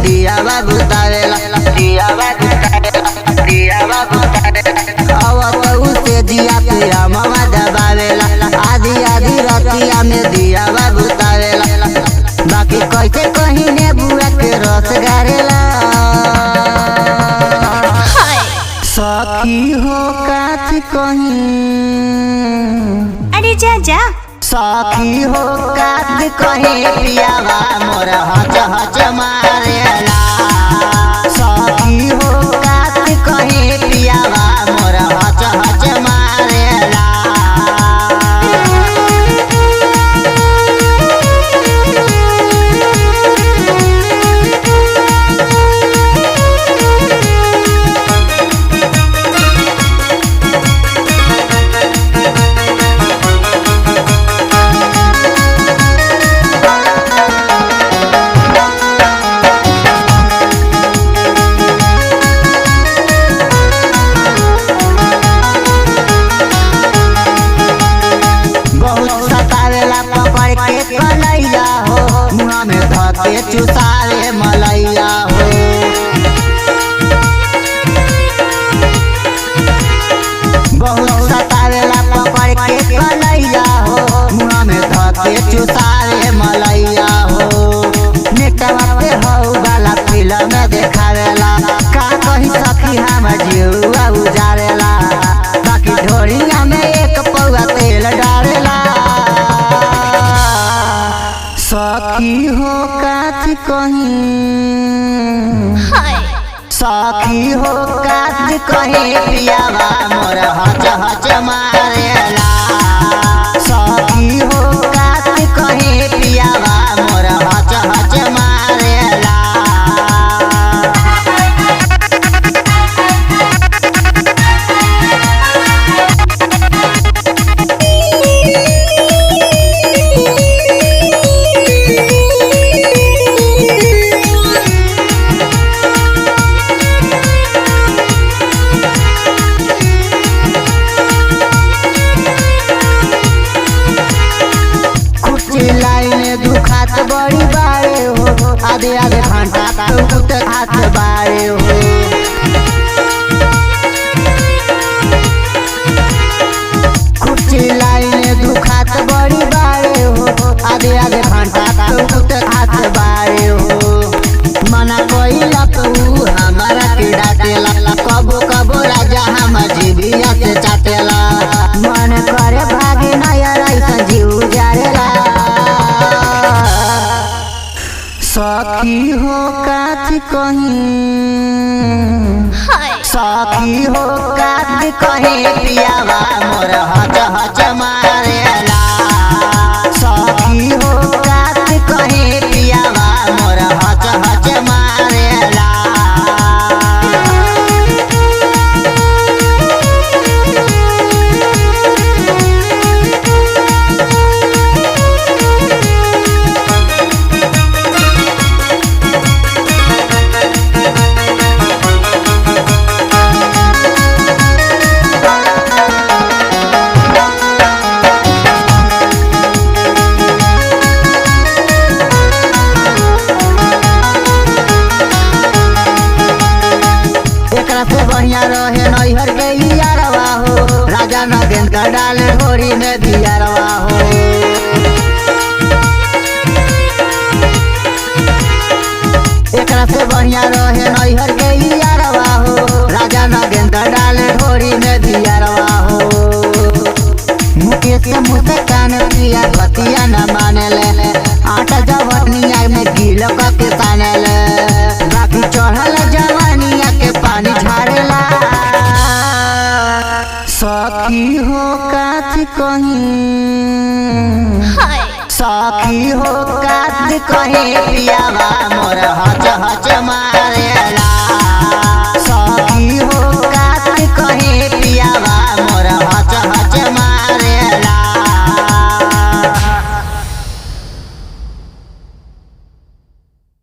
दिया बाबू तारेला से जिया पे मवा दबावेला आधी आधी रतिया में दिया बाबू तारेला बाकी कैसे कहीं ने बुआ के रस गारेला सखी हो काथ कहीं अरे जा जा सखी हो काथ कहीं पियावा मोर हच हच मारेला सखी हो काथ कहीं पियावा मोर हच हच मारेला कलैया हो मुँह में धके चुसारे मलैया हो बहुत सतावेला पकड़ के कलैया हो मुँह में धके चुसारे मलैया हो नेटवा पे हो वाला फिल्म देखावेला का कहीं सखी हम जीवा उजारेला बाकी ढोलिया में एक पौवा तेल डालेला सखी हो काथ कहीं सखी हो काथ कहीं पियावा मोर हच हच मारेला सखी हो काथ कहीं पियावा मोर हच हच मारेला दुखात बड़ी बारे हो आधे आधे घंटा तक हाथ बारे हो खुशी लाइन दुखात बड़ी बारे हो आधे आधे घंटा तक हाथ बारे हो मना कोइला तू हमारा के डाटेला कबो कबो राजा हम जीविया से चाटेला मन करे भागे नया ऐसा जीव जारेला सखी हो काथ कहीं सखी हो काथ कहीं पियावा मोर हच हच मारेला सखी हो काथ कहीं पियावा मोर हच हच मारेला से बढ़िया रहे नैहर के यारवा हो राजा नगेंद्र डाले घोड़ी में दियारवा हो एकरा से बढ़िया रहे नैहर के यारवा हो राजा नगेंद्र डाले घोड़ी में दियारवा हो मुकेश के मुँह से कान पिया बतिया न माने ले आटा जवनिया में गिल के ताने ले बाकी चढ़ल जवानिया के पानी झाड़ेला सखी हो काथ कहीं सखी हो काथ कहीं पियावा मोर हच हच मारेला।